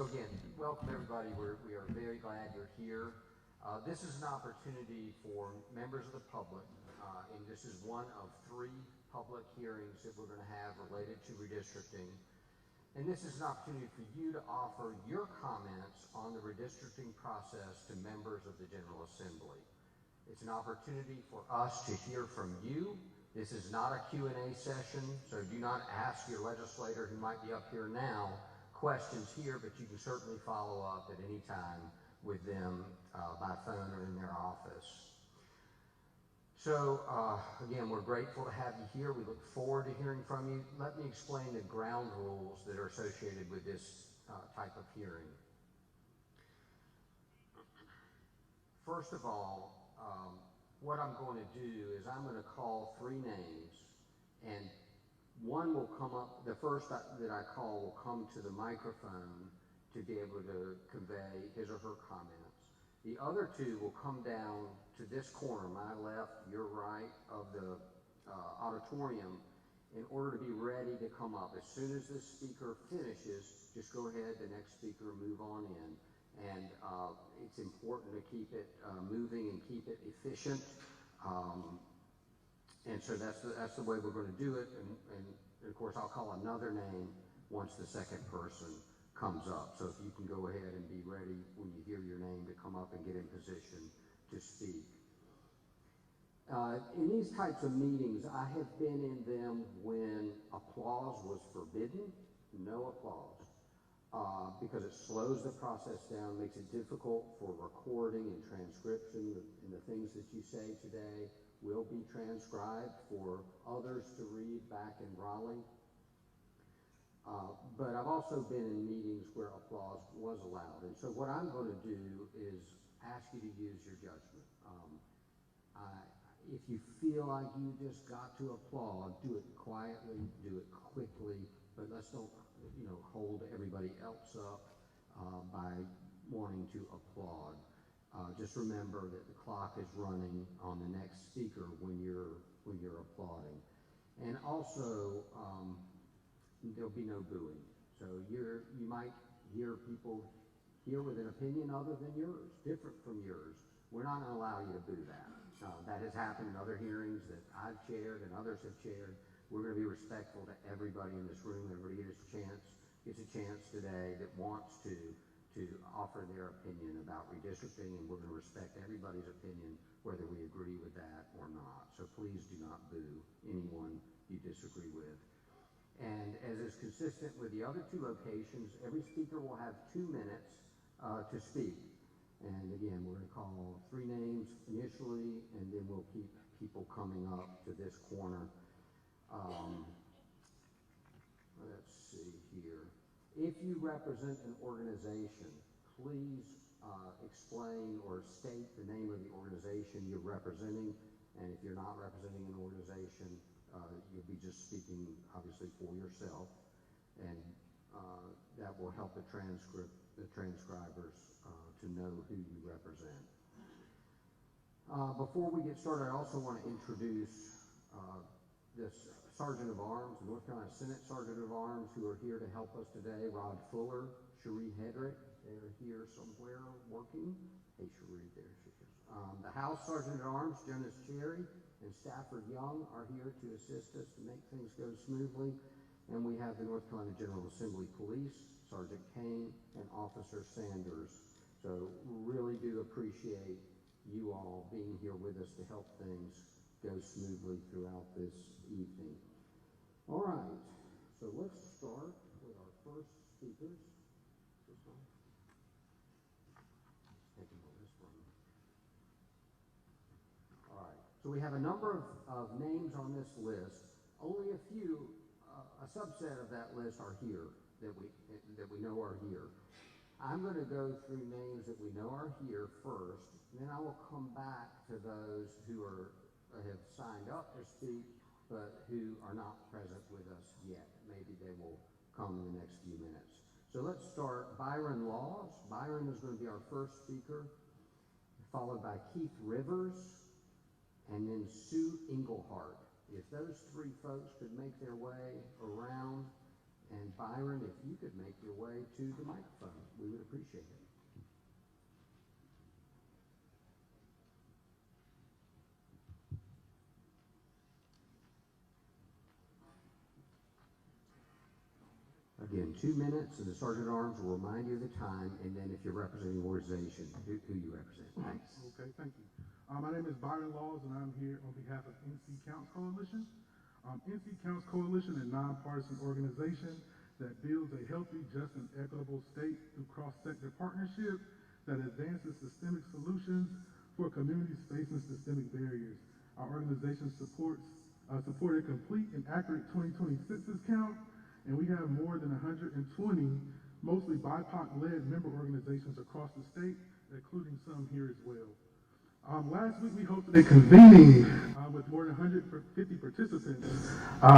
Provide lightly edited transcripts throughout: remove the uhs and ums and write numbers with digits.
again, welcome everybody. We are very glad you're here. This is an opportunity for members of the public, and this is one of 3 public hearings that we're going to have related to redistricting. And this is an opportunity for you to offer your comments on the redistricting process to members of the General Assembly. It's an opportunity for us to hear from you. This is not a Q&A session, so do not ask your legislator who might be up here now questions here, but you can certainly follow up at any time with them by phone or in their office. So again, we're grateful to have you here. We look forward to hearing from you. Let me explain the ground rules that are associated with this type of hearing. First of all, what I'm going to do is I'm going to call 3 names, and one will come up, the first that I call will come to the microphone to be able to convey his or her comments. The other 2 will come down to this corner, my left, your right, of the auditorium, in order to be ready to come up. As soon as this speaker finishes, just go ahead, the next speaker, move on in. And it's important to keep it moving and keep it efficient. And so that's the way we're going to do it. And of course, I'll call another name once the second person comes up. So if you can go ahead and be ready when you hear your name to come up and get in position to speak. In these types of meetings, I have been in them when applause was forbidden, no applause. Because it slows the process down, makes it difficult for recording and transcription, and the things that you say today will be transcribed for others to read back in Raleigh. But I've also been in meetings where applause was allowed, and so what I'm going to do is ask you to use your judgment. If you feel like you just got to applaud, do it quietly, do it quickly, but let's don't hold everybody else up by wanting to applaud. Just remember that the clock is running on the next speaker when you're applauding. And also, there'll be no booing. So you might hear people here with an opinion other than yours, different from yours. We're not going to allow you to boo that. That has happened in other hearings that I've chaired and others have chaired. We're going to be respectful to everybody in this room. Everybody gets a chance today that wants to offer their opinion about redistricting, and we're going to respect everybody's opinion, whether we agree with that or not. So please do not boo anyone you disagree with. And as is consistent with the other 2 locations, every speaker will have 2 minutes to speak. And again, we're going to call 3 names initially, and then we'll keep people coming up to this corner. Let's see here. If you represent an organization, please explain or state the name of the organization you're representing. And if you're not representing an organization, you'll be just speaking, obviously, for yourself. And that will help the transcribers to know who you represent. Before we get started, I also want to introduce this Sergeant of Arms, North Carolina Senate Sergeant of Arms, who are here to help us today. Rod Fuller, Cherie Hedrick, they're here somewhere working. Hey, Cherie, there she is. The House Sergeant at Arms, Jonas Cherry, and Stafford Young are here to assist us to make things go smoothly. And we have the North Carolina General Assembly Police, Sergeant Kane, and Officer Sanders. So really do appreciate you all being here with us to help things go smoothly throughout this evening. All right, so let's start with our first speakers. This one. Taking on this one. All right, so we have a number of names on this list. Only a few, a subset of that list are here that we know are here. I'm going to go through names that we know are here first, and then I will come back to those who have signed up to speak, but who are not present with us yet. Maybe they will come in the next few minutes. So let's start Byron Laws. Byron is going to be our first speaker, followed by Keith Rivers, and then Sue Englehart. If those 3 folks could make their way around And Byron, if you could make your way to the microphone, we would appreciate it. Again, 2 minutes, and the Sergeant at Arms will remind you of the time, and then if you're representing the organization, who you represent. Thanks. Okay, thank you. My name is Byron Laws, and I'm here on behalf of NC Counts Coalition. NC Counts Coalition is a nonpartisan organization that builds a healthy, just, and equitable state through cross-sector partnership that advances systemic solutions for communities facing systemic barriers. Our organization supported a complete and accurate 2020 census count, and we have more than 120 mostly BIPOC-led member organizations across the state, including some here as well. Last week we hosted a convening with more than 150 participants.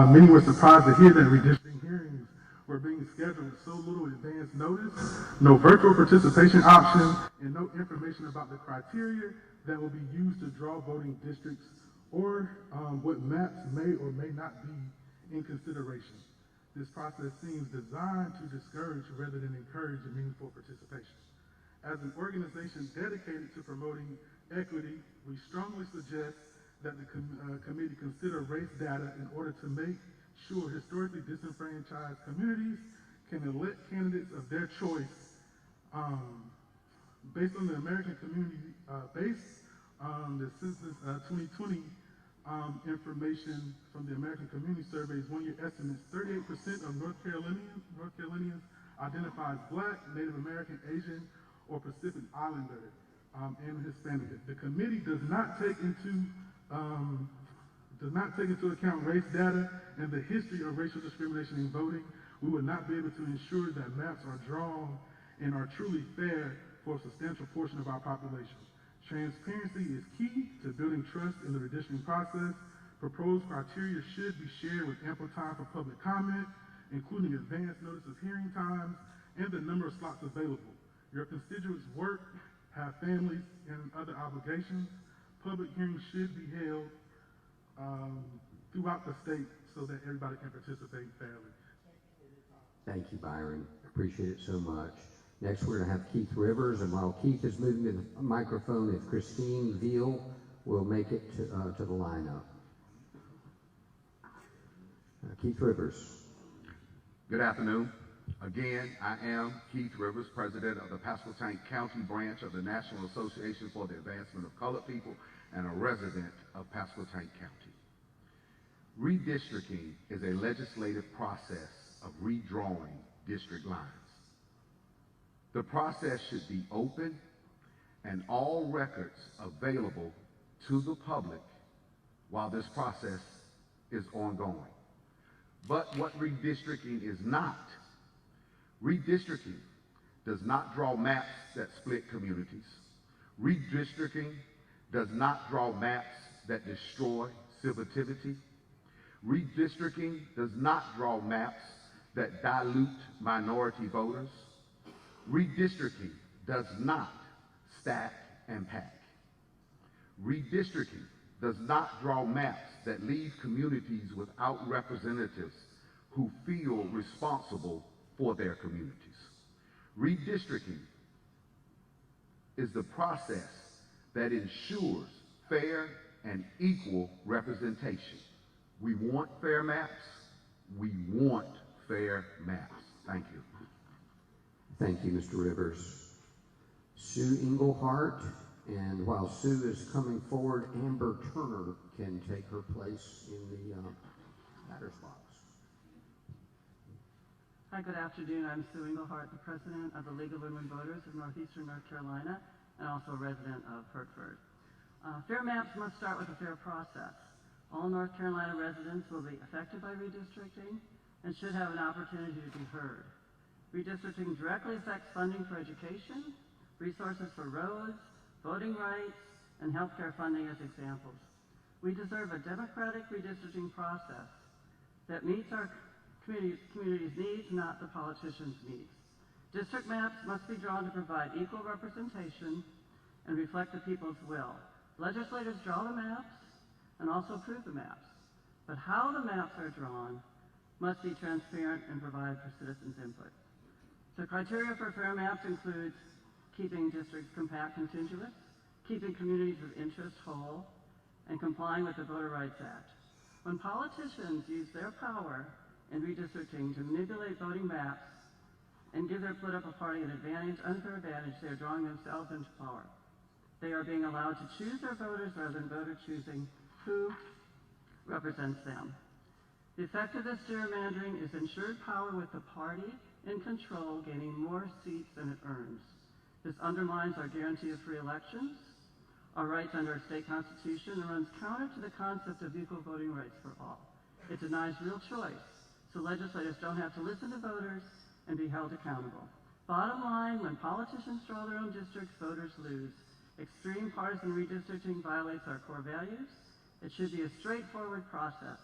Many were surprised to hear that redistricting hearings were being scheduled with so little advance notice, no virtual participation option, and no information about the criteria that will be used to draw voting districts or what maps may or may not be in consideration. This process seems designed to discourage rather than encourage meaningful participation. As an organization dedicated to promoting equity, we strongly suggest that the committee consider race data in order to make sure historically disenfranchised communities can elect candidates of their choice based on the American Community the Census 2020 information from the American Community Survey's one-year estimates. 38% of North Carolinians identify as Black, Native American, Asian, or Pacific Islander, and Hispanic. The committee does not take into account race data and the history of racial discrimination in voting. We would not be able to ensure that maps are drawn and are truly fair for a substantial portion of our population. Transparency is key to building trust in the redistricting process. Proposed criteria should be shared with ample time for public comment, including advance notice of hearing times and the number of slots available. Your constituents work, have families, and other obligations. Public hearings should be held throughout the state so that everybody can participate fairly. Thank you, Byron. Appreciate it so much. Next, we're going to have Keith Rivers, and while Keith is moving to the microphone, if Christine Veal will make it to the lineup. Keith Rivers. Good afternoon. Again, I am Keith Rivers, President of the Pasquotank County branch of the National Association for the Advancement of Colored People and a resident of Pasquotank County. Redistricting is a legislative process of redrawing district lines. The process should be open and all records available to the public while this process is ongoing. But what redistricting is not, redistricting does not draw maps that split communities. Redistricting does not draw maps that destroy civility. Redistricting does not draw maps that dilute minority voters. Redistricting does not stack and pack. Redistricting does not draw maps that leave communities without representatives who feel responsible for their communities. Redistricting is the process that ensures fair and equal representation. We want fair maps. We want fair maps. Thank you. Thank you, Mr. Rivers. Sue Englehart, and while Sue is coming forward, Amber Turner can take her place in the batter's box. Hi, good afternoon. I'm Sue Englehart, the president of the League of Women Voters of Northeastern North Carolina, and also a resident of Hertford. Fair maps must start with a fair process. All North Carolina residents will be affected by redistricting and should have an opportunity to be heard. Redistricting directly affects funding for education, resources for roads, voting rights, and healthcare funding as examples. We deserve a democratic redistricting process that meets our community's needs, not the politicians' needs. District maps must be drawn to provide equal representation and reflect the people's will. Legislators draw the maps and also approve the maps. But how the maps are drawn must be transparent and provide for citizens' input. The criteria for fair maps includes keeping districts compact contiguous, keeping communities of interest whole, and complying with the Voter Rights Act. When politicians use their power in redistricting to manipulate voting maps and give their political party an unfair advantage, they are drawing themselves into power. They are being allowed to choose their voters rather than voters choosing who represents them. The effect of this gerrymandering is ensured power with the party in control gaining more seats than it earns. This undermines our guarantee of free elections, our rights under our state constitution, and runs counter to the concept of equal voting rights for all. It denies real choice, so legislators don't have to listen to voters and be held accountable. Bottom line, when politicians draw their own districts, voters lose. Extreme partisan redistricting violates our core values. It should be a straightforward process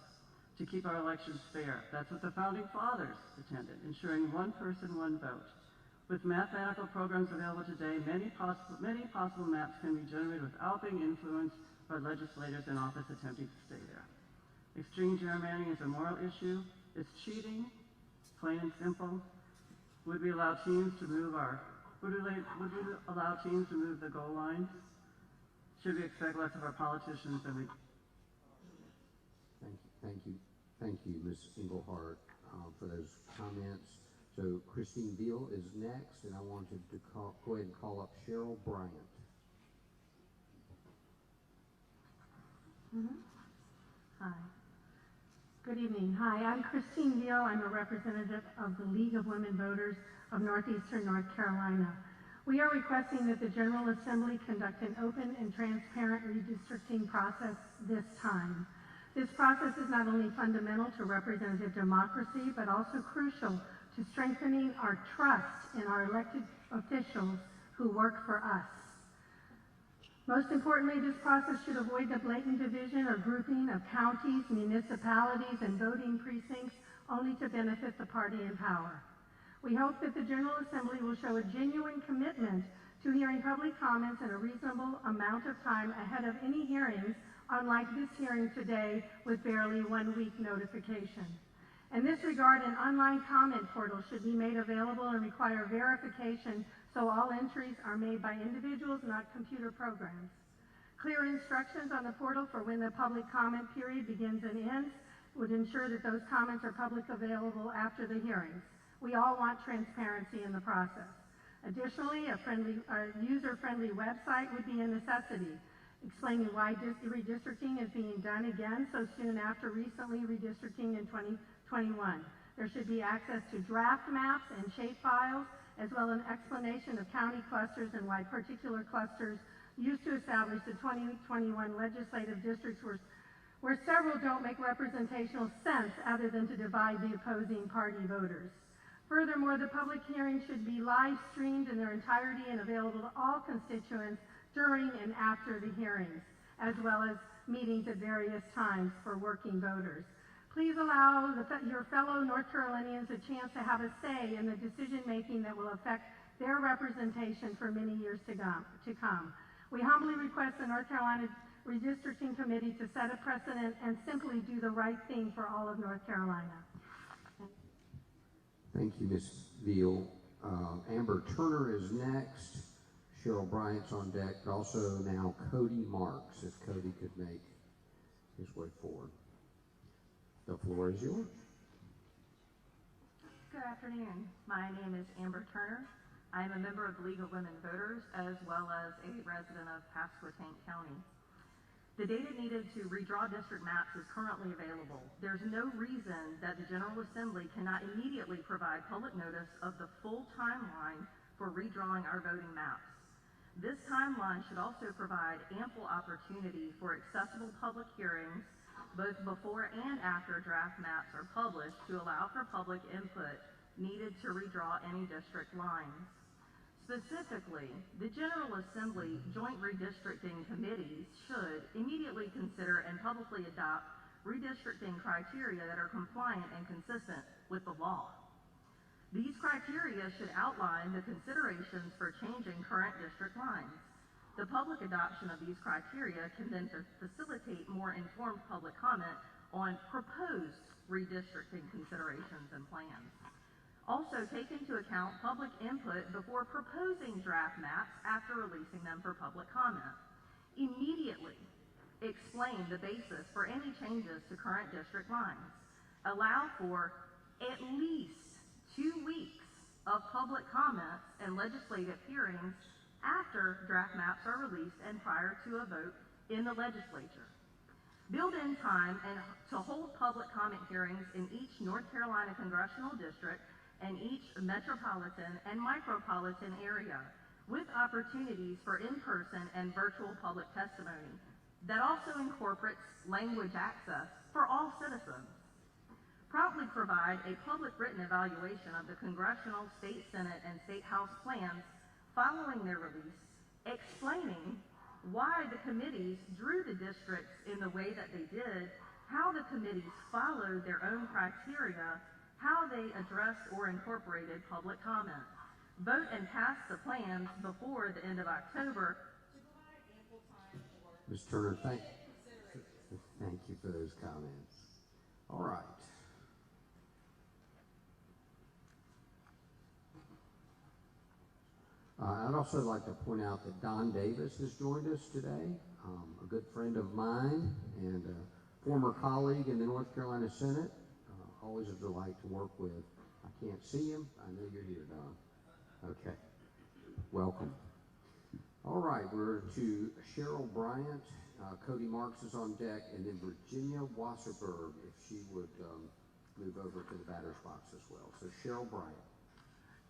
to keep our elections fair. That's what the Founding Fathers intended, ensuring one person, one vote. With mathematical programs available today, many possible maps can be generated without being influenced by legislators in office attempting to stay there. Extreme gerrymandering is a moral issue. It's cheating, plain and simple. Would we allow teams to move the goal lines? Should we expect less of our politicians than we? Thank you, Ms. Engelhardt, for those comments. So Christine Veal is next, and I wanted to go ahead and call up Cheryl Bryant. Hi. Good evening. Hi, I'm Christine Veal. I'm a representative of the League of Women Voters of Northeastern North Carolina. We are requesting that the General Assembly conduct an open and transparent redistricting process this time. This process is not only fundamental to representative democracy, but also crucial to strengthening our trust in our elected officials who work for us. Most importantly, this process should avoid the blatant division or grouping of counties, municipalities, and voting precincts only to benefit the party in power. We hope that the General Assembly will show a genuine commitment to hearing public comments in a reasonable amount of time ahead of any hearings, unlike this hearing today with barely 1 week notification. In this regard, an online comment portal should be made available and require verification so all entries are made by individuals, not computer programs. Clear instructions on the portal for when the public comment period begins and ends would ensure that those comments are publicly available after the hearings. We all want transparency in the process. Additionally, a user-friendly website would be a necessity, explaining why redistricting is being done again so soon after recently redistricting in 2021. There should be access to draft maps and shape files, as well as an explanation of county clusters and why particular clusters used to establish the 2021 legislative districts where several don't make representational sense other than to divide the opposing party voters. Furthermore, the public hearing should be live streamed in their entirety and available to all constituents during and after the hearings, as well as meetings at various times for working voters. Please allow your fellow North Carolinians a chance to have a say in the decision-making that will affect their representation for many years to come. We humbly request the North Carolina Redistricting Committee to set a precedent and simply do the right thing for all of North Carolina. Thank you, Ms. Veal. Amber Turner is next. Cheryl Bryant's on deck. Also now Cody Marks, if Cody could make his way forward. The floor is yours. Good afternoon. My name is Amber Turner. I am a member of the League of Women Voters as well as a resident of Pasquotank County. The data needed to redraw district maps is currently available. There's no reason that the General Assembly cannot immediately provide public notice of the full timeline for redrawing our voting maps. This timeline should also provide ample opportunity for accessible public hearings both before and after draft maps are published to allow for public input needed to redraw any district lines. Specifically, the General Assembly Joint Redistricting Committees should immediately consider and publicly adopt redistricting criteria that are compliant and consistent with the law. These criteria should outline the considerations for changing current district lines. The public adoption of these criteria can then facilitate more informed public comment on proposed redistricting considerations and plans. Also, take into account public input before proposing draft maps after releasing them for public comment. Immediately explain the basis for any changes to current district lines. Allow for at least 2 weeks of public comments and legislative hearings after draft maps are released and prior to a vote in the legislature. Build in time to hold public comment hearings in each North Carolina congressional district and each metropolitan and micropolitan area, with opportunities for in-person and virtual public testimony that also incorporates language access for all citizens. Promptly provide a public written evaluation of the congressional, state senate, and state house plans following their release, explaining why the committees drew the districts in the way that they did, how the committees followed their own criteria, how they addressed or incorporated public comment. Vote and pass the plans before the end of October to provide ample time for Ms. Turner, thank you for those comments. All right. I'd also like to point out that Don Davis has joined us today, a good friend of mine and a former colleague in the North Carolina Senate. Always a delight to work with. I can't see him. I know you're here, Don. Okay. Welcome. All right, we're to Cheryl Bryant. Cody Marks is on deck, and then Virginia Wasserberg, if she would move over to the batter's box as well. So Cheryl Bryant.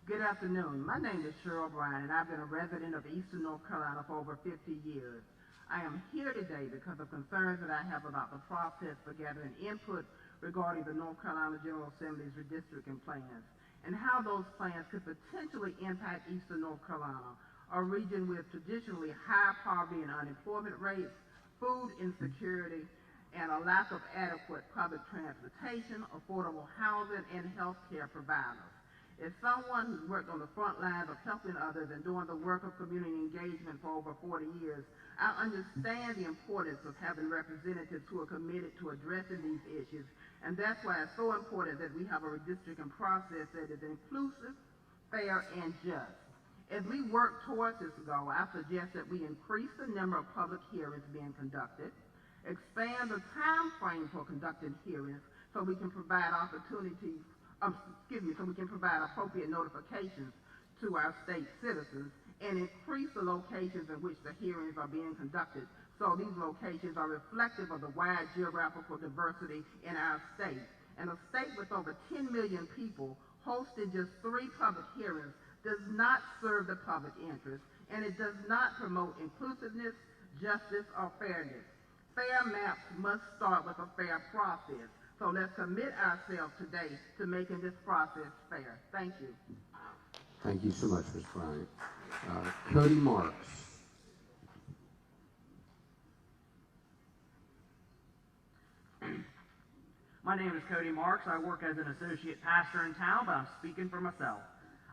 Good afternoon. My name is Cheryl Bryant, and I've been a resident of Eastern North Carolina for over 50 years. I am here today because of concerns that I have about the process for gathering input regarding the North Carolina General Assembly's redistricting plans and how those plans could potentially impact Eastern North Carolina, a region with traditionally high poverty and unemployment rates, food insecurity, and a lack of adequate public transportation, affordable housing, and health care providers. As someone who's worked on the front lines of helping others and doing the work of community engagement for over 40 years, I understand the importance of having representatives who are committed to addressing these issues, and that's why it's so important that we have a redistricting process that is inclusive, fair, and just. As we work towards this goal, I suggest that we increase the number of public hearings being conducted, expand the time frame for conducting hearings so we can provide opportunities so we can provide appropriate notifications to our state citizens, and increase the locations in which the hearings are being conducted so these locations are reflective of the wide geographical diversity in our state. And a state with over 10 million people hosting just 3 public hearings does not serve the public interest, and it does not promote inclusiveness, justice, or fairness. Fair maps must start with a fair process. So let's commit ourselves today to making this process fair. Thank you. Thank you so much, Ms. Bryant. Cody Marks. My name is Cody Marks. I work as an associate pastor in town, but I'm speaking for myself.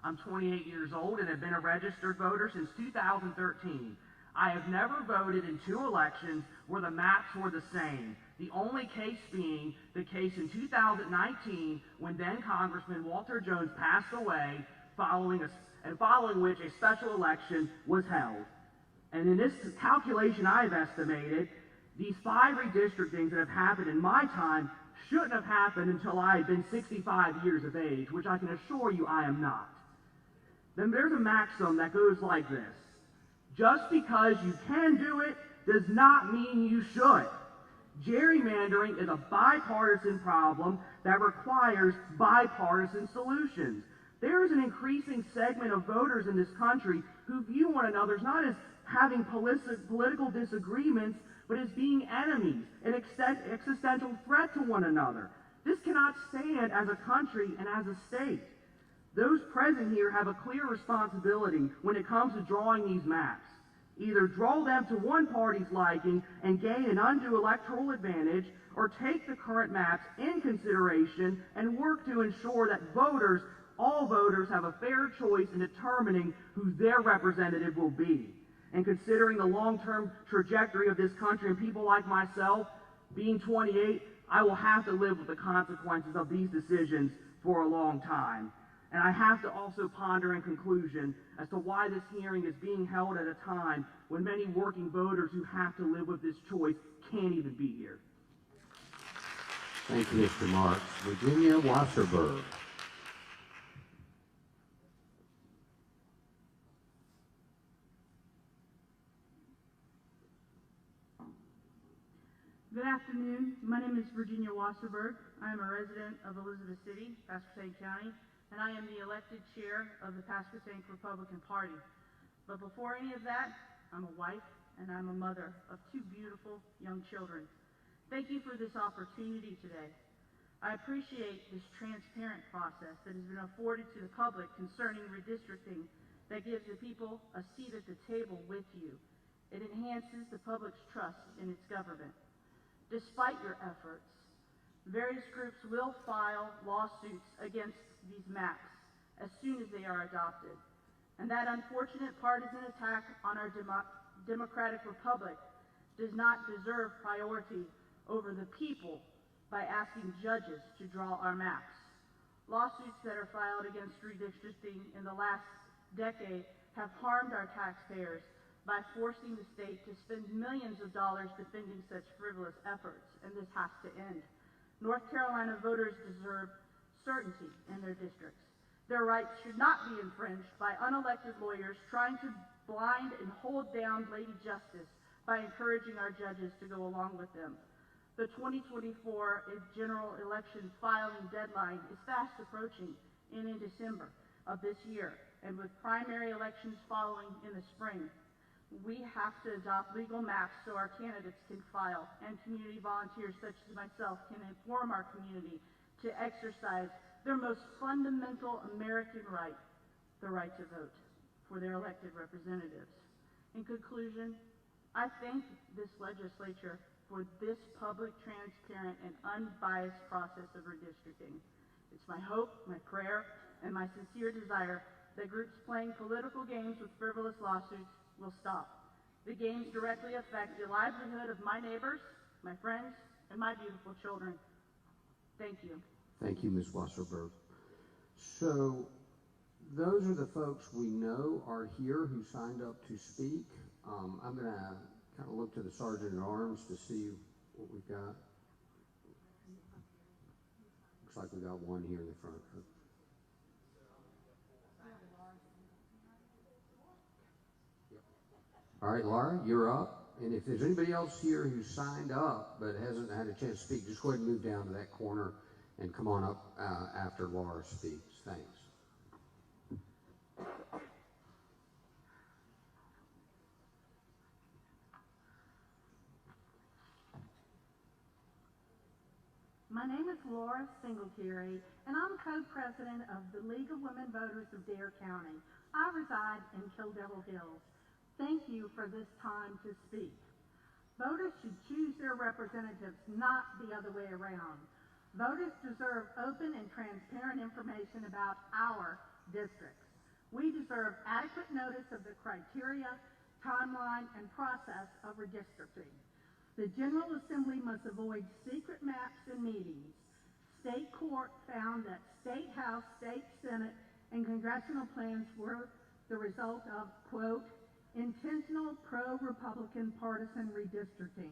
I'm 28 years old and have been a registered voter since 2013. I have never voted in 2 elections where the maps were the same. The only case being the case in 2019 when then Congressman Walter Jones passed away, following which a special election was held. And in this calculation I've estimated, these 5 redistrictings that have happened in my time shouldn't have happened until I had been 65 years of age, which I can assure you I am not. Then there's a maxim that goes like this: just because you can do it does not mean you should. Gerrymandering is a bipartisan problem that requires bipartisan solutions. There is an increasing segment of voters in this country who view one another not as having political disagreements, but as being enemies, an existential threat to one another. This cannot stand as a country and as a state. Those present here have a clear responsibility when it comes to drawing these maps. Either draw them to one party's liking and gain an undue electoral advantage, or take the current maps in consideration and work to ensure that all voters have a fair choice in determining who their representative will be. And considering the long-term trajectory of this country and people like myself, being 28, I will have to live with the consequences of these decisions for a long time. And I have to also ponder in conclusion as to why this hearing is being held at a time when many working voters who have to live with this choice can't even be here. Thank you, Mr. Marks. Virginia Wasserberg. Good afternoon. My name is Virginia Wasserberg. I am a resident of Elizabeth City, Pasquotank County, and I am the elected chair of the Pasquotank Republican Party. But before any of that, I'm a wife and I'm a mother of 2 beautiful young children. Thank you for this opportunity today. I appreciate this transparent process that has been afforded to the public concerning redistricting that gives the people a seat at the table with you. It enhances the public's trust in its government. Despite your efforts, various groups will file lawsuits against these maps as soon as they are adopted. And that unfortunate partisan attack on our democratic republic does not deserve priority over the people by asking judges to draw our maps. Lawsuits that are filed against redistricting in the last decade have harmed our taxpayers by forcing the state to spend millions of dollars defending such frivolous efforts, and this has to end. North Carolina voters deserve certainty in their districts. Their rights should not be infringed by unelected lawyers trying to blind and hold down Lady Justice by encouraging our judges to go along with them. The 2024 general election filing deadline is fast approaching and in December of this year, and with primary elections following in the spring, we have to adopt legal maps so our candidates can file and community volunteers such as myself can inform our community to exercise their most fundamental American right, the right to vote for their elected representatives. In conclusion, I thank this legislature for this public, transparent, and unbiased process of redistricting. It's my hope, my prayer, and my sincere desire that groups playing political games with frivolous lawsuits will stop. The games directly affect the livelihood of my neighbors, my friends, and my beautiful children. Thank you. Thank you, Ms. Wasserberg. So those are the folks we know are here who signed up to speak. I'm going to kind of look to the Sergeant at Arms to see what we've got. Looks like we got one here in the front. All right, Laura, you're up. And if there's anybody else here who signed up but hasn't had a chance to speak, just go ahead and move down to that corner and come on up after Laura speaks. Thanks. My name is Laura Singletary, and I'm co-president of the League of Women Voters of Dare County. I reside in Kill Devil Hills. Thank you for this time to speak. Voters should choose their representatives, not the other way around. Voters deserve open and transparent information about our districts. We deserve adequate notice of the criteria, timeline, and process of redistricting. The General Assembly must avoid secret maps and meetings. State court found that State House, State Senate, and congressional plans were the result of, quote, intentional pro-Republican partisan redistricting.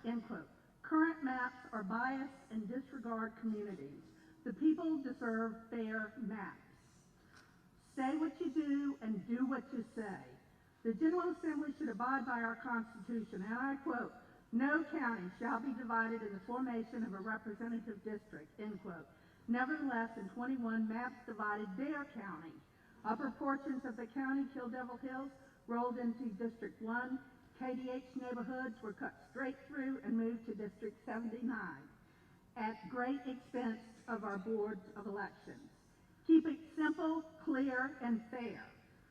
End quote. Current maps are biased and disregard communities. The people deserve fair maps. Say what you do and do what you say. The General Assembly should abide by our Constitution, and I quote, no county shall be divided in the formation of a representative district, end quote. Nevertheless, in 21 maps divided Dare County. Upper portions of the county, Kill Devil Hills, rolled into District 1. KDH neighborhoods were cut straight through and moved to District 79 at great expense of our boards of elections. Keep it simple, clear, and fair.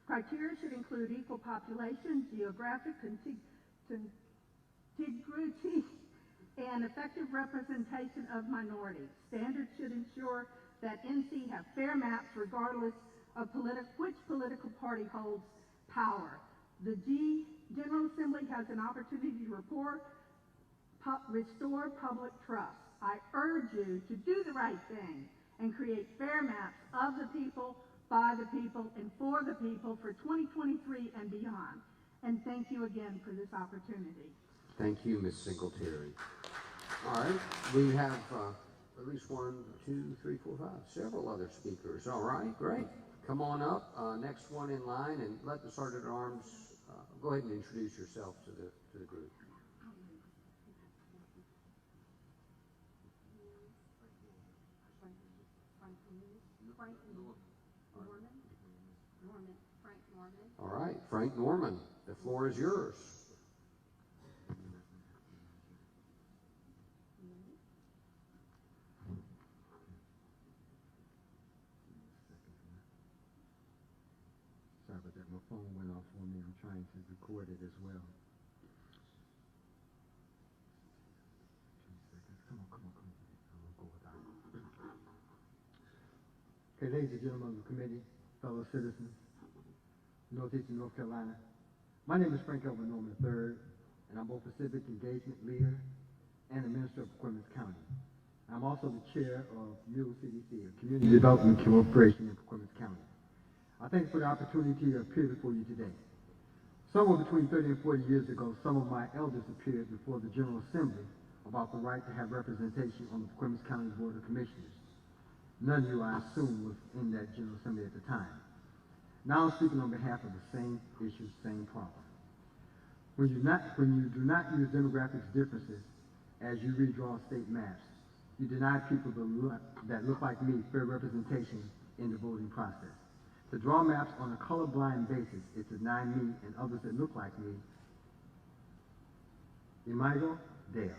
Criteria should include equal population, geographic contiguity, and effective representation of minorities. Standards should ensure that NC have fair maps regardless of which political party holds power. The General Assembly has an opportunity to report restore public trust. I urge you to do the right thing and create fair maps of the people, by the people, and for the people for 2023 and beyond. And thank you again for this opportunity. Thank you, Ms. Singletary. All right, we have at least 1, 2, 3, 4, 5, several other speakers. All right, great. Come on up, next one in line, and let the Sergeant at Arms go ahead and introduce yourself to the group. All right, Frank Norman, the floor is yours. Sorry about that, my phone went off on me. I'm trying to record it as well. 2 seconds. Come on. I'll go without it. Okay, ladies and gentlemen of the committee, fellow citizens, Northeastern North Carolina. My name is Frank Elvin Norman III, and I'm both a civic engagement leader and a minister of Pacoima County. I'm also the chair of CDC, a Community Development Corporation in Pacoima County. I thank you for the opportunity to appear before you today. Somewhere between 30 and 40 years ago, some of my elders appeared before the General Assembly about the right to have representation on the Pacoima County Board of Commissioners. None of you, I assume, was in that General Assembly at the time. Now I'm speaking on behalf of the same issue, same problem. When you do not use demographics differences as you redraw state maps, you deny people that look like me fair representation in the voting process. To draw maps on a colorblind basis is to deny me and others that look like me imago Dei.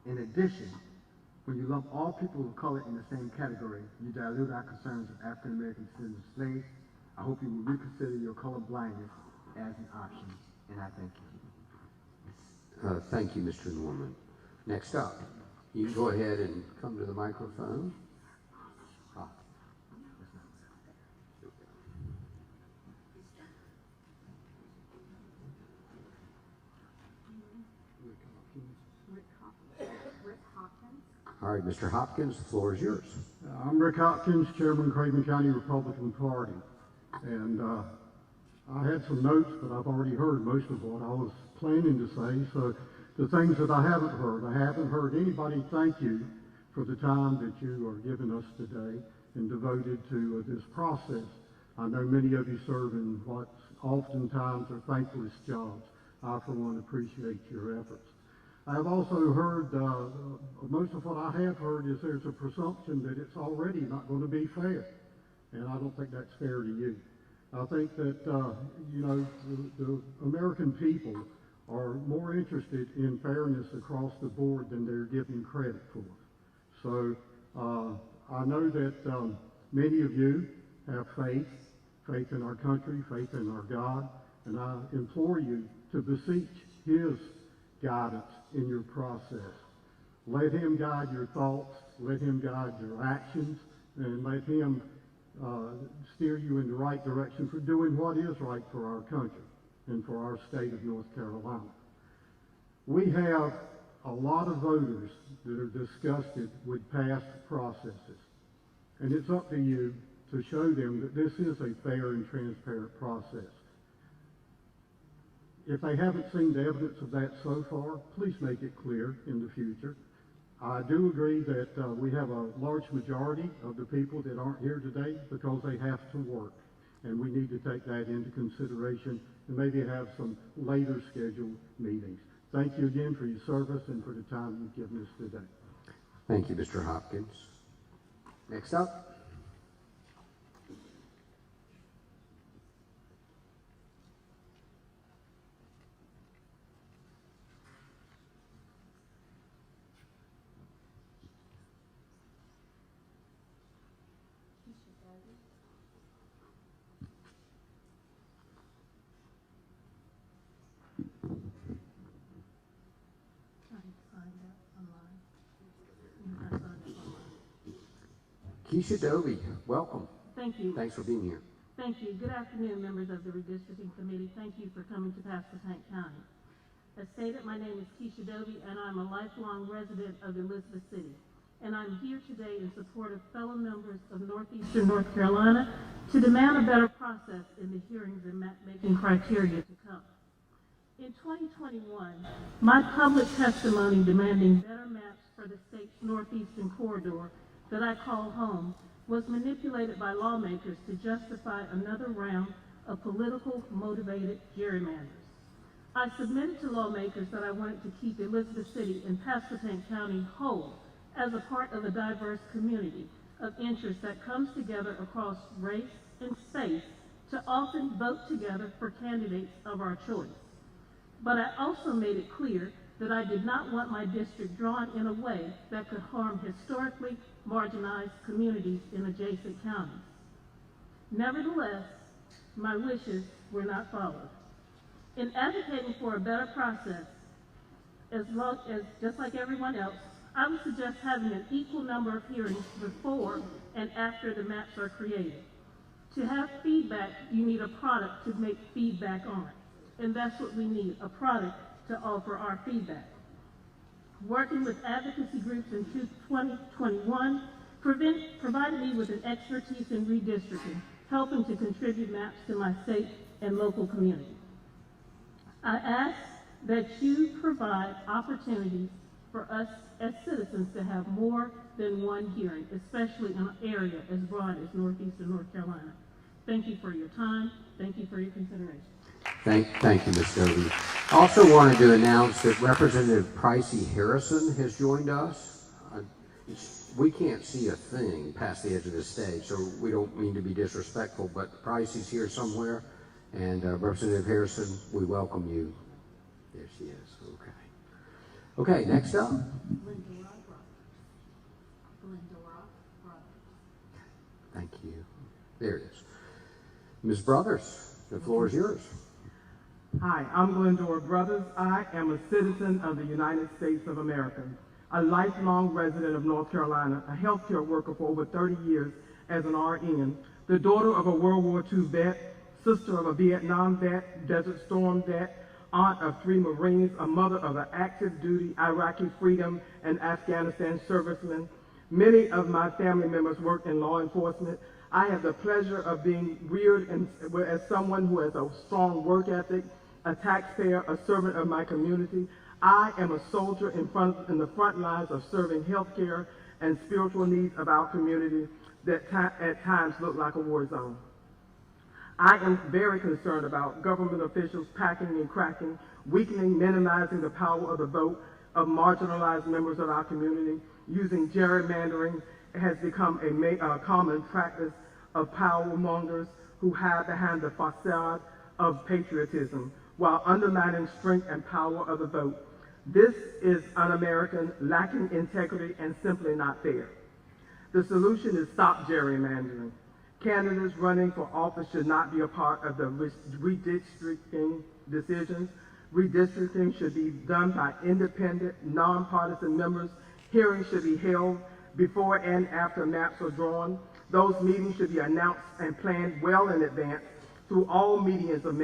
In addition, when you lump all people of color in the same category, you dilute our concerns of African American descendants of slaves. I hope you will reconsider your color blindness as an option, and I thank you. Thank you, Mr. Norman. Next up, you can go ahead and come to the microphone. All right, Mr. Hopkins, the floor is yours. I'm Rick Hopkins, Chairman, Craven County Republican Party. And I had some notes, but I've already heard most of what I was planning to say. So the things that I haven't heard anybody thank you for the time that you are giving us today and devoted to this process. I know many of you serve in what oftentimes are thankless jobs. I, for one, appreciate your efforts. I have also heard, most of what I have heard is there's a presumption that it's already not going to be fair. And I don't think that's fair to you. I think that, the American people are more interested in fairness across the board than they're given credit for. So I know that many of you have faith in our country, faith in our God, and I implore you to beseech His guidance in your process. Let Him guide your thoughts, let Him guide your actions, and let Him steer you in the right direction for doing what is right for our country and for our state of North Carolina. We have a lot of voters that are disgusted with past processes, and it's up to you to show them that this is a fair and transparent process. If they haven't seen the evidence of that so far, please make it clear in the future. I do agree that we have a large majority of the people that aren't here today because they have to work, and we need to take that into consideration and maybe have some later scheduled meetings. Thank you again for your service and for the time you've given us today. Thank you, Mr. Hopkins. Next up. Keisha Dovey, welcome. Thank you. Thanks for being here. Thank you. Good afternoon, members of the Redistricting Committee. Thank you for coming to Pasco County. As stated, my name is Keisha Dovey, and I'm a lifelong resident of Elizabeth City. And I'm here today in support of fellow members of Northeastern North Carolina to demand a better process in the hearings and map-making criteria to come. In 2021, my public testimony demanding better maps for the state's northeastern corridor that I call home was manipulated by lawmakers to justify another round of political motivated gerrymanders. I submitted to lawmakers that I wanted to keep Elizabeth City and Pasquotank County whole as a part of a diverse community of interest that comes together across race and space to often vote together for candidates of our choice. But I also made it clear that I did not want my district drawn in a way that could harm historically marginalized communities in adjacent counties. Nevertheless, my wishes were not followed. In advocating for a better process, just like everyone else, I would suggest having an equal number of hearings before and after the maps are created. To have feedback, you need a product to make feedback on. And that's what we need, a product to offer our feedback. Working with advocacy groups in 2021 provided me with an expertise in redistricting, helping to contribute maps to my state and local community. I ask that you provide opportunities for us as citizens to have more than one hearing, especially in an area as broad as Northeastern North Carolina. Thank you for your time. Thank you for your consideration. Thank you, Ms. Dovey. I also wanted to announce that Representative Pricey Harrison has joined us. We can't see a thing past the edge of the stage, so we don't mean to be disrespectful, but Pricey's here somewhere. And Representative Harrison, we welcome you. There she is. Okay. Okay, next up. Thank you. There it is. Ms. Brothers, the floor is yours. Hi, I'm Glendora Brothers. I am a citizen of the United States of America, a lifelong resident of North Carolina, a healthcare worker for over 30 years as an RN, the daughter of a World War II vet, sister of a Vietnam vet, Desert Storm vet, aunt of 3 Marines, a mother of an active duty Iraqi freedom and Afghanistan serviceman. Many of my family members work in law enforcement. I have the pleasure of being reared as someone who has a strong work ethic, a taxpayer, a servant of my community. I am a soldier in the front lines of serving healthcare and spiritual needs of our community that at times look like a war zone. I am very concerned about government officials packing and cracking, weakening, minimizing the power of the vote of marginalized members of our community. Using gerrymandering has become a common practice of power mongers who hide behind the facade of patriotism while undermining strength and power of the vote. This is un-American, lacking integrity, and simply not fair. The solution is stop gerrymandering. Candidates running for office should not be a part of the redistricting decisions. Redistricting should be done by independent, nonpartisan members. Hearings should be held before and after maps are drawn. Those meetings should be announced and planned well in advance through all mediums of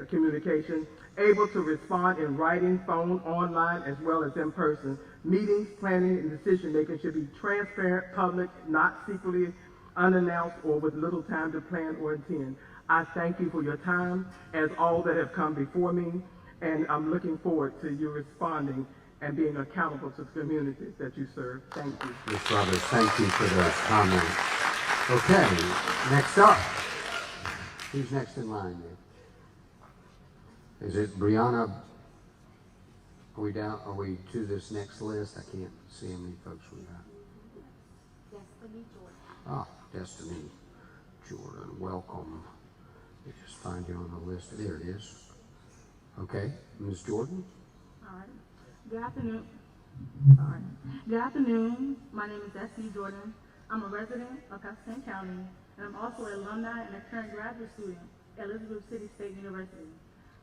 communication, able to respond in writing, phone, online, as well as in person. Meetings, planning, and decision-making should be transparent, public, not secretly unannounced or with little time to plan or attend. I thank you for your time, as all that have come before me, and I'm looking forward to you responding and being accountable to the communities that you serve. Thank you. Ms. Brothers, thank you for those comments. Okay, next up. Who's next in line then? Is it Brianna? Are we to this next list? I can't see how many folks we got. Destiny Jordan. Ah, Destiny Jordan, welcome. Let me just find you on the list. There it is. Okay, Ms. Jordan. All right. Good afternoon. Good afternoon. My name is Destiny Jordan. I'm a resident of Pasquotank County, and I'm also an alumni and a current graduate student at Elizabeth City State University.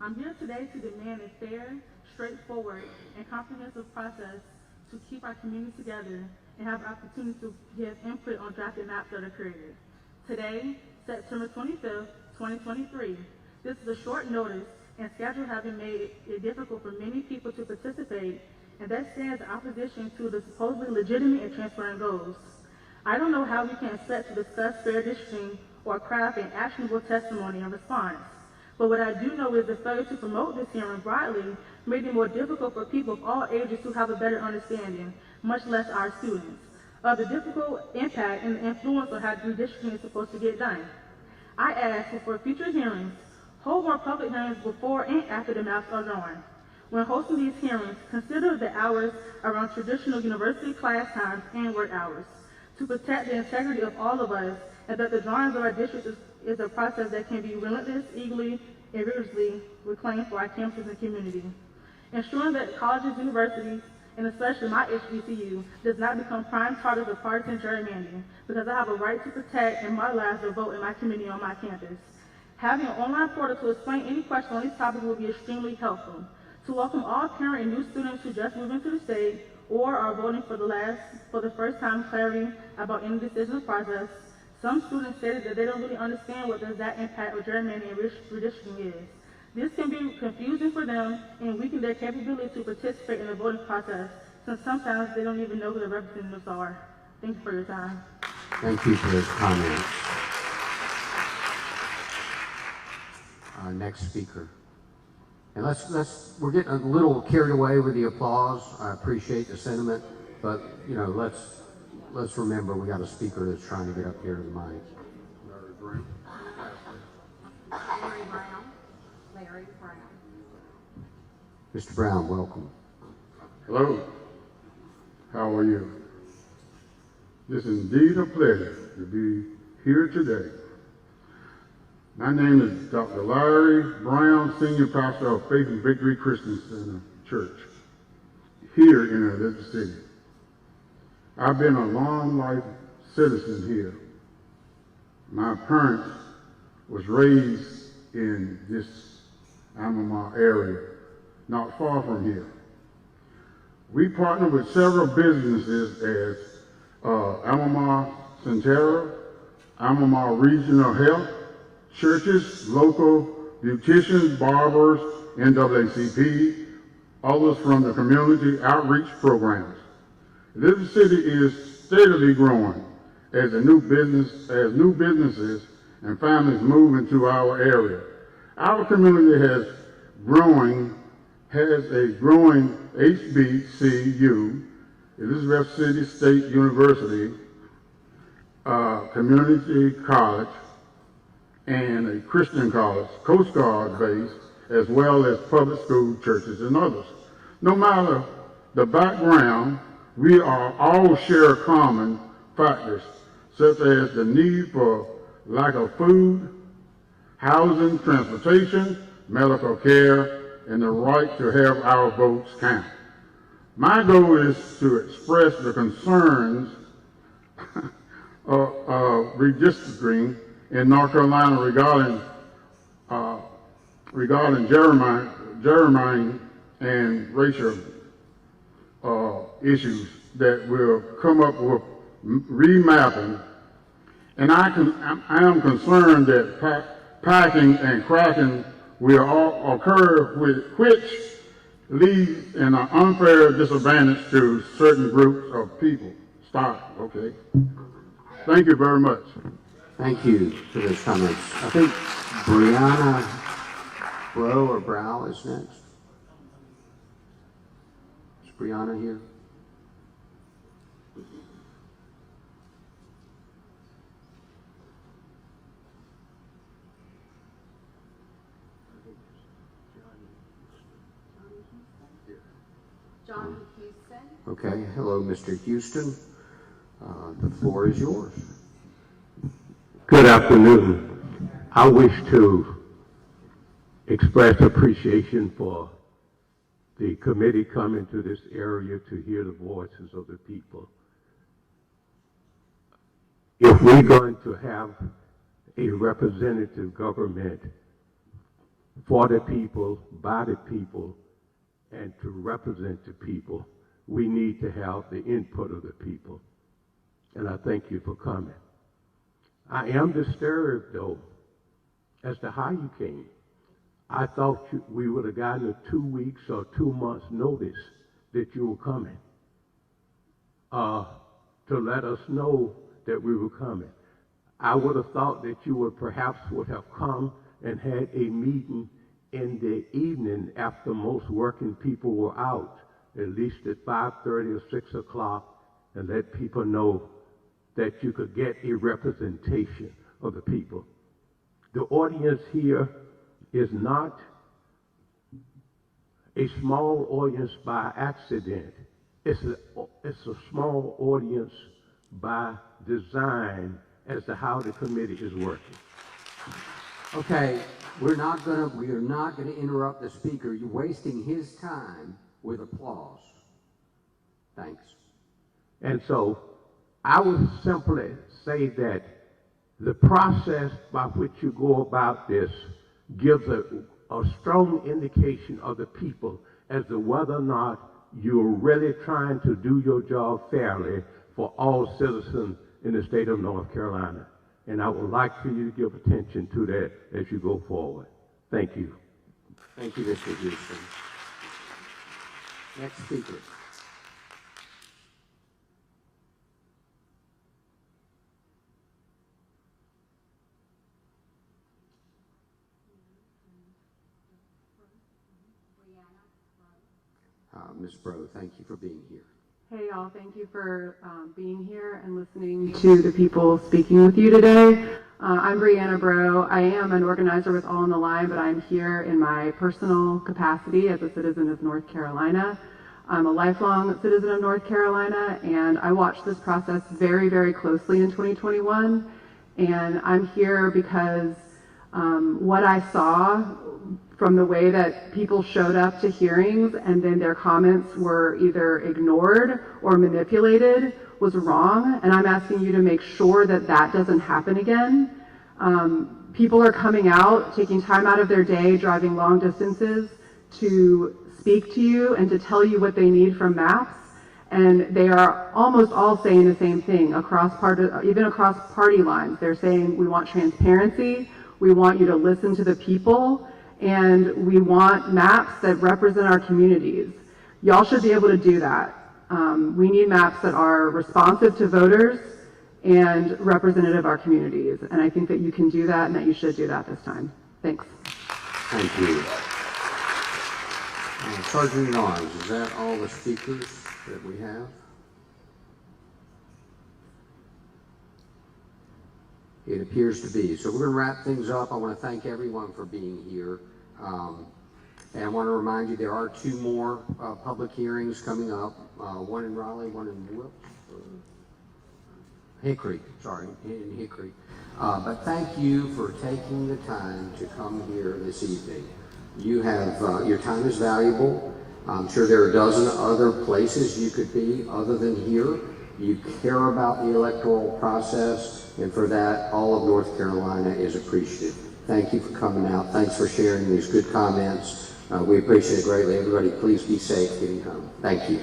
I'm here today to demand a fair, straightforward, and comprehensive process to keep our community together and have the opportunity to give input on drafted maps that are created. Today, September 25th, 2023, this is a short notice and schedules have been made it difficult for many people to participate, and that stands in opposition to the supposedly legitimate and transparent goals. I don't know how we can expect to discuss fair districting or craft an actionable testimony and response. But what I do know is the failure to promote this hearing broadly made it more difficult for people of all ages to have a better understanding, much less our students, of the difficult impact and the influence on how redistricting is supposed to get done. I ask for future hearings, hold more public hearings before and after the maps are drawn. When hosting these hearings, consider the hours around traditional university class times and work hours to protect the integrity of all of us, and that the drawings of our districts is a process that can be relentless, eagerly, and rigorously reclaimed for our campuses and community. Ensuring that colleges, universities, and especially my HBCU, does not become prime targets of partisan gerrymandering, because I have a right to protect and modelize the vote in my community on my campus. Having an online portal to explain any questions on these topics will be extremely helpful. To welcome all current and new students who just moved into the state or are voting for the first time clarity about any decision process. Some students stated that they don't really understand what the exact impact of gerrymandering and redistricting is. This can be confusing for them and weaken their capability to participate in the voting process, since sometimes they don't even know who their representatives are. Thank you for your time. Thank you for those comments. Next speaker. And we're getting a little carried away with the applause. I appreciate the sentiment, but let's remember we got a speaker that's trying to get up here to the mic. Larry Brown. Mr. Brown, welcome. Hello. How are you? It's indeed a pleasure to be here today. My name is Dr. Larry Brown, Senior Pastor of Faith and Victory Christian Center Church here in Elizabeth City. I've been a long life citizen here. My parents was raised in this alma mater area, not far from here. We partner with several businesses as Alma Mater Centera, Alma Mater Regional Health, churches, local beauticians, barbers, NAACP, others from the community outreach programs. This city is steadily growing as new businesses and families move into our area. Our community has a growing HBCU, Elizabeth City State University, community college, and a Christian college, Coast Guard base, as well as public school, churches, and others. No matter the background, we all share common factors, such as the need for lack of food, housing, transportation, medical care, and the right to have our votes count. My goal is to express the concerns of redistricting in North Carolina regarding gerrymandering and racial issues that will come up with remapping. And I am concerned that packing and cracking will all occur, which leads in an unfair disadvantage to certain groups of people. Stop, okay? Thank you very much. Thank you for those comments. I think Brianna Brow is next. Is Brianna here? John Houston. Okay, hello, Mr. Houston. The floor is yours. Good afternoon. I wish to express appreciation for the committee coming to this area to hear the voices of the people. If we're going to have a representative government for the people, by the people, and to represent the people, we need to have the input of the people. And I thank you for coming. I am disturbed, though, as to how you came. I thought we would have gotten a 2 weeks or 2 months notice that you were coming, to let us know that we were coming. I would have thought that you would have come and had a meeting in the evening after most working people were out, at least at 5:30 or 6 o'clock, and let people know that you could get a representation of the people. The audience here is not a small audience by accident. It's a small audience by design as to how the committee is working. Okay, we are not gonna interrupt the speaker. You're wasting his time with applause. Thanks. And so I would simply say that the process by which you go about this gives a strong indication of the people as to whether or not you're really trying to do your job fairly for all citizens in the state of North Carolina. And I would like for you to give attention to that as you go forward. Thank you. Thank you, Mr. Houston. Next speaker. Ms. Bro, thank you for being here. Hey y'all, thank you for being here and listening to the people speaking with you today. I'm Brianna Bro. I am an organizer with All on the Line, but I'm here in my personal capacity as a citizen of North Carolina. I'm a lifelong citizen of North Carolina, and I watched this process very, very closely in 2021. And I'm here because what I saw from the way that people showed up to hearings and then their comments were either ignored or manipulated was wrong, and I'm asking you to make sure that that doesn't happen again. People are coming out, taking time out of their day, driving long distances to speak to you and to tell you what they need from MAPS, and they are almost all saying the same thing even across party lines. They're saying we want transparency, we want you to listen to the people, and we want maps that represent our communities. Y'all should be able to do that. We need maps that are responsive to voters and representative of our communities. And I think that you can do that and that you should do that this time. Thanks. Thank you. Sergeant at Arms, is that all the speakers that we have? It appears to be. So we're going to wrap things up. I want to thank everyone for being here. And I want to remind you there are 2 more public hearings coming up, one in Raleigh, one in Hickory, in Hickory. But thank you for taking the time to come here this evening. You have, your time is valuable. I'm sure there are a dozen other places you could be other than here. You care about the electoral process, and for that, all of North Carolina is appreciative. Thank you for coming out. Thanks for sharing these good comments. We appreciate it greatly. Everybody, please be safe getting home. Thank you.